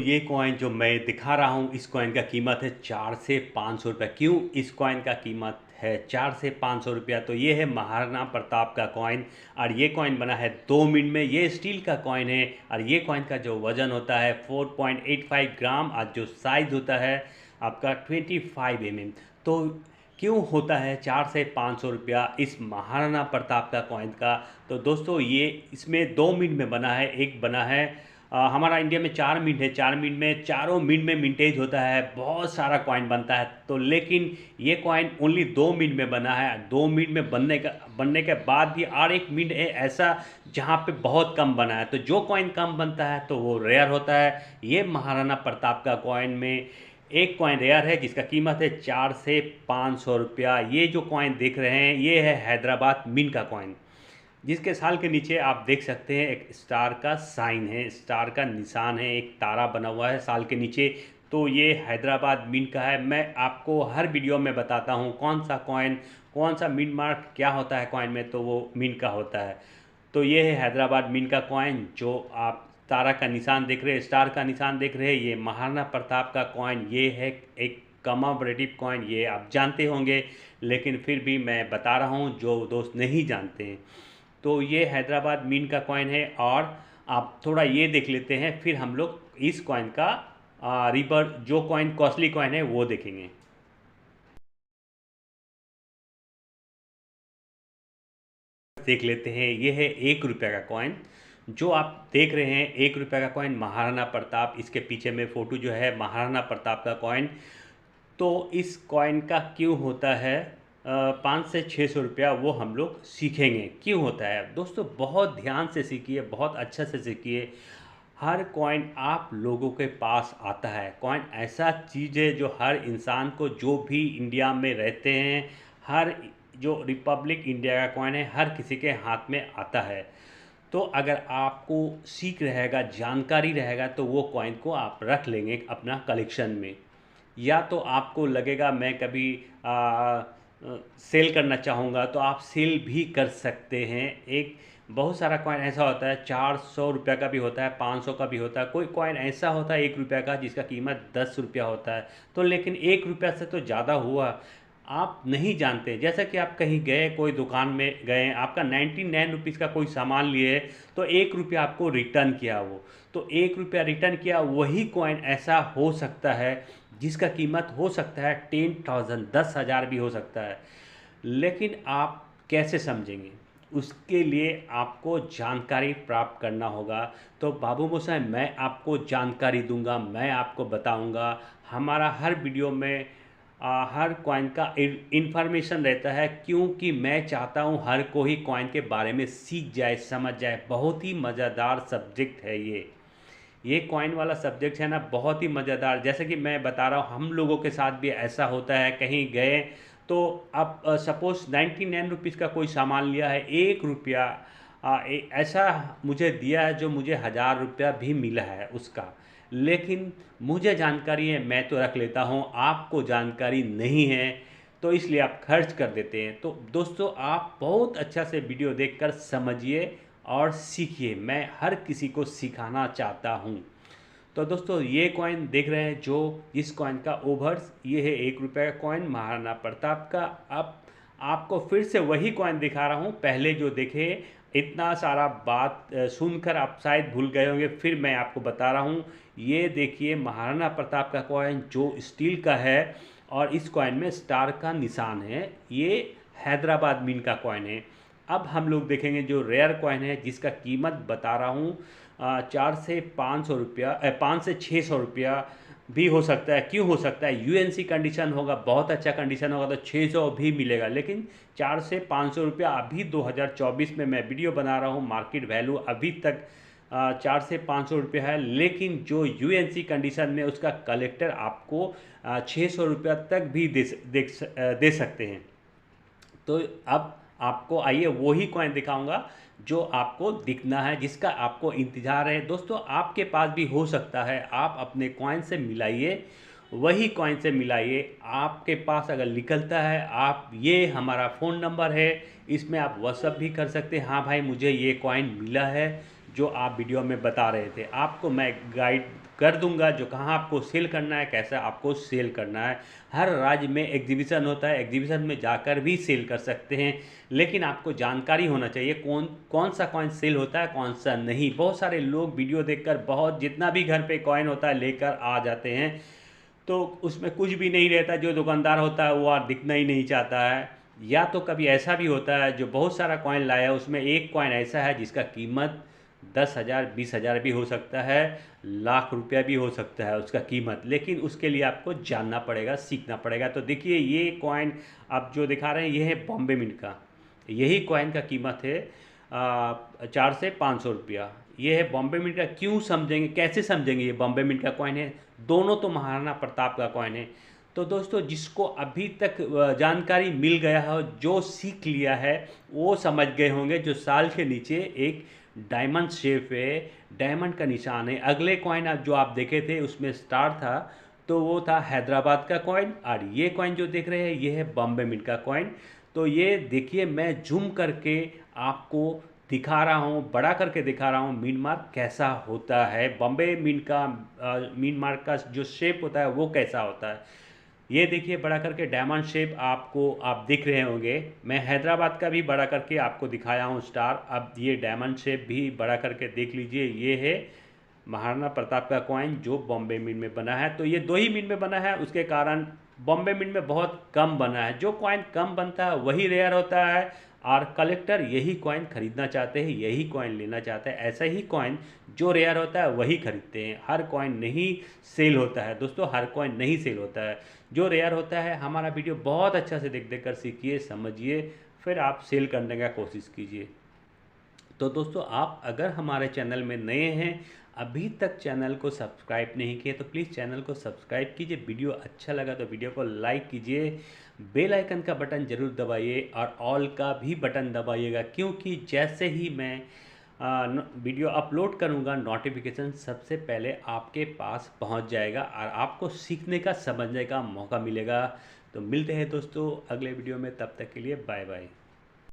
ये कॉइन जो मैं दिखा रहा हूँ, इस कॉइन का कीमत है 4 से 500 रुपये। क्यों इस कॉइन का कीमत है 4 से 500 रुपया? तो ये है महाराणा प्रताप का कॉइन और ये कॉइन बना है 2 मिनट में। ये स्टील का कॉइन है और ये कॉइन का जो वज़न होता है 4.85 ग्राम और जो साइज़ होता है आपका 25 mm। तो क्यों होता है 4 से 500 रुपया इस महाराणा प्रताप का कॉइन का? तो दोस्तों ये इसमें 2 मिनट में बना है। एक बना है हमारा इंडिया में 4 मिनट है, 4 मिनट में चारों मिनट में मिनटेज होता है, बहुत सारा कॉइन बनता है। तो लेकिन ये कॉइन ओनली 2 मिनट में बना है। 2 मिनट में बनने के बाद भी और 1 मिनट है ऐसा जहाँ पे बहुत कम बना है। तो जो कॉइन कम बनता है तो वो रेयर होता है। ये महाराणा प्रताप का कॉइन में एक कॉइन रेयर है जिसका कीमत है 4 से 500 रुपया। ये जो कॉइन देख रहे हैं ये है हैदराबाद मिंट का कॉइन, जिसके साल के नीचे आप देख सकते हैं एक स्टार का साइन है, स्टार का निशान है, एक तारा बना हुआ है साल के नीचे। तो ये हैदराबाद मिंट का है। मैं आपको हर वीडियो में बताता हूँ कौन सा कॉइन, कौन सा मिंट मार्क क्या होता है कॉइन में, तो वो मिंट का होता है। तो ये है हैदराबाद मिंट का कॉइन जो आप तारा का निशान देख रहे हैं, स्टार का निशान देख रहे हैं। ये महाराणा प्रताप का कॉइन, ये है एक कमोमरेटिव कॉइन। ये आप जानते होंगे लेकिन फिर भी मैं बता रहा हूँ जो दोस्त नहीं जानते हैं। तो ये हैदराबाद मिंट का कॉइन है और आप थोड़ा ये देख लेते हैं, फिर हम लोग इस कॉइन का रिवर जो कॉइन कॉस्टली कॉइन है वो देखेंगे। देख लेते हैं, ये है 1 रुपये का कॉइन जो आप देख रहे हैं। 1 रुपये का कॉइन महाराणा प्रताप, इसके पीछे में फ़ोटो जो है महाराणा प्रताप का कॉइन। तो इस कॉइन का क्यों होता है 5 से 600 रुपया, वो हम लोग सीखेंगे क्यों होता है। दोस्तों बहुत ध्यान से सीखिए, बहुत अच्छे से सीखिए। हर कॉइन आप लोगों के पास आता है। कॉइन ऐसा चीज़ है जो हर इंसान को, जो भी इंडिया में रहते हैं, हर जो रिपब्लिक इंडिया का कॉइन है हर किसी के हाथ में आता है। तो अगर आपको सीख रहेगा, जानकारी रहेगा, तो वो कॉइन को आप रख लेंगे अपना कलेक्शन में। या तो आपको लगेगा मैं कभी सेल करना चाहूँगा तो आप सेल भी कर सकते हैं। एक बहुत सारा कॉइन ऐसा होता है 400 रुपये का भी होता है, 500 का भी होता है। कोई कॉइन ऐसा होता है 1 रुपये का जिसका कीमत 10 रुपया होता है। तो लेकिन 1 रुपया से तो ज़्यादा हुआ, आप नहीं जानते। जैसा कि आप कहीं गए, कोई दुकान में गए, आपका 99 रुपीज़ का कोई सामान लिए तो 1 रुपया आपको रिटर्न किया वो, तो 1 रुपया रिटर्न किया। वही कॉइन ऐसा हो सकता है जिसका कीमत हो सकता है 10,000, 10,000 भी हो सकता है। लेकिन आप कैसे समझेंगे? उसके लिए आपको जानकारी प्राप्त करना होगा। तो बाबू मोसाई मैं आपको जानकारी दूंगा, मैं आपको बताऊंगा। हमारा हर वीडियो में हर कॉइन का इंफॉर्मेशन रहता है, क्योंकि मैं चाहता हूं हर कोई कॉइन के बारे में सीख जाए, समझ जाए। बहुत ही मज़ेदार सब्जेक्ट है ये कॉइन वाला सब्जेक्ट है ना, बहुत ही मज़ेदार। जैसे कि मैं बता रहा हूँ हम लोगों के साथ भी ऐसा होता है। कहीं गए तो अब सपोज़ 99 रुपीज़ का कोई सामान लिया है, 1 रुपया ऐसा मुझे दिया है जो मुझे 1000 रुपया भी मिला है उसका। लेकिन मुझे जानकारी है, मैं तो रख लेता हूँ, आपको जानकारी नहीं है तो इसलिए आप खर्च कर देते हैं। तो दोस्तों आप बहुत अच्छा से वीडियो देखकर समझिए और सीखिए। मैं हर किसी को सिखाना चाहता हूँ। तो दोस्तों ये कॉइन देख रहे हैं, जो इस कॉइन का ओवर्स, ये है 1 रुपये का कॉइन महाराणा प्रताप का। अब आपको फिर से वही कॉइन दिखा रहा हूँ, पहले जो देखे इतना सारा बात सुनकर आप शायद भूल गए होंगे, फिर मैं आपको बता रहा हूँ। ये देखिए महाराणा प्रताप का कॉइन जो स्टील का है और इस कॉइन में स्टार का निशान है। ये हैदराबाद मिंट का कॉइन है। अब हम लोग देखेंगे जो रेयर कॉइन है जिसका कीमत बता रहा हूँ 4 से 500 रुपया, 5 से 600 रुपया भी हो सकता है। क्यों हो सकता है? यूएनसी कंडीशन होगा, बहुत अच्छा कंडीशन होगा तो 600 भी मिलेगा। लेकिन 4 से 500 रुपया अभी 2024 में मैं वीडियो बना रहा हूँ, मार्केट वैल्यू अभी तक 4 से 500 रुपये है। लेकिन जो यूएनसी कंडीशन में उसका कलेक्टर आपको 600 रुपया तक भी दे सकते हैं। तो अब आपको आइए वही कॉइन दिखाऊंगा जो आपको दिखना है, जिसका आपको इंतज़ार है। दोस्तों आपके पास भी हो सकता है, आप अपने कॉइन से मिलाइए, वही कॉइन से मिलाइए। आपके पास अगर निकलता है, आप ये हमारा फ़ोन नंबर है, इसमें आप व्हाट्सअप भी कर सकते हैं। हाँ भाई मुझे ये कॉइन मिला है जो आप वीडियो में बता रहे थे, आपको मैं गाइड कर दूंगा, जो कहाँ आपको सेल करना है, कैसा आपको सेल करना है। हर राज्य में एग्जीबिशन होता है, एग्जीबिशन में जाकर भी सेल कर सकते हैं, लेकिन आपको जानकारी होना चाहिए कौन कौन सा कॉइन सेल होता है, कौन सा नहीं। बहुत सारे लोग वीडियो देखकर बहुत जितना भी घर पे कॉइन होता है लेकर आ जाते हैं, तो उसमें कुछ भी नहीं रहता। जो दुकानदार होता है वो दिखना ही नहीं चाहता है। या तो कभी ऐसा भी होता है जो बहुत सारा कॉइन लाया, उसमें एक कॉइन ऐसा है जिसका कीमत 10,000 20,000 भी हो सकता है, लाख रुपया भी हो सकता है उसका कीमत, लेकिन उसके लिए आपको जानना पड़ेगा, सीखना पड़ेगा। तो देखिए ये कॉइन आप जो दिखा रहे हैं ये है बॉम्बे मिंट का। यही कॉइन का कीमत है 400 से 500 रुपया। ये है बॉम्बे मिंट का। क्यों समझेंगे, कैसे समझेंगे ये बॉम्बे मिंट का कॉइन है? दोनों तो महाराणा प्रताप का कॉइन है। तो दोस्तों जिसको अभी तक जानकारी मिल गया हो, जो सीख लिया है, वो समझ गए होंगे। जो साल के नीचे एक डायमंड शेप है, डायमंड का निशान है। अगले कॉइन जो आप देखे थे उसमें स्टार था, तो वो था हैदराबाद का कॉइन। और ये कॉइन जो देख रहे हैं ये है बॉम्बे मिंट का कॉइन। तो ये देखिए मैं जूम करके आपको दिखा रहा हूँ, बड़ा करके दिखा रहा हूँ मीन मार्क कैसा होता है। बॉम्बे मिंट का मीन मार्क का जो शेप होता है वो कैसा होता है। ये देखिए बड़ा करके डायमंड शेप आपको आप दिख रहे होंगे। मैं हैदराबाद का भी बड़ा करके आपको दिखाया हूँ स्टार। अब ये डायमंड शेप भी बड़ा करके देख लीजिए। ये है महाराणा प्रताप का कॉइन जो बॉम्बे मिंट में बना है। तो ये दो ही मिंट में बना है, उसके कारण बॉम्बे मिंट में बहुत कम बना है। जो कॉइन कम बनता है वही रेयर होता है, और कलेक्टर यही कॉइन खरीदना चाहते हैं, यही कॉइन लेना चाहते हैं। ऐसा ही कॉइन जो रेयर होता है वही खरीदते हैं। हर कॉइन नहीं सेल होता है दोस्तों, हर कॉइन नहीं सेल होता है। जो रेयर होता है, हमारा वीडियो बहुत अच्छा से देख कर सीखिए, समझिए, फिर आप सेल करने का कोशिश कीजिए। तो दोस्तों आप अगर हमारे चैनल में नए हैं, अभी तक चैनल को सब्सक्राइब नहीं किए, तो प्लीज़ चैनल को सब्सक्राइब कीजिए। वीडियो अच्छा लगा तो वीडियो को लाइक कीजिए, बेल आइकन का बटन ज़रूर दबाइए, और ऑल का भी बटन दबाइएगा, क्योंकि जैसे ही मैं वीडियो अपलोड करूंगा नोटिफिकेशन सबसे पहले आपके पास पहुंच जाएगा, और आपको सीखने का, समझने का मौका मिलेगा। तो मिलते हैं दोस्तों अगले वीडियो में, तब तक के लिए बाय बाय।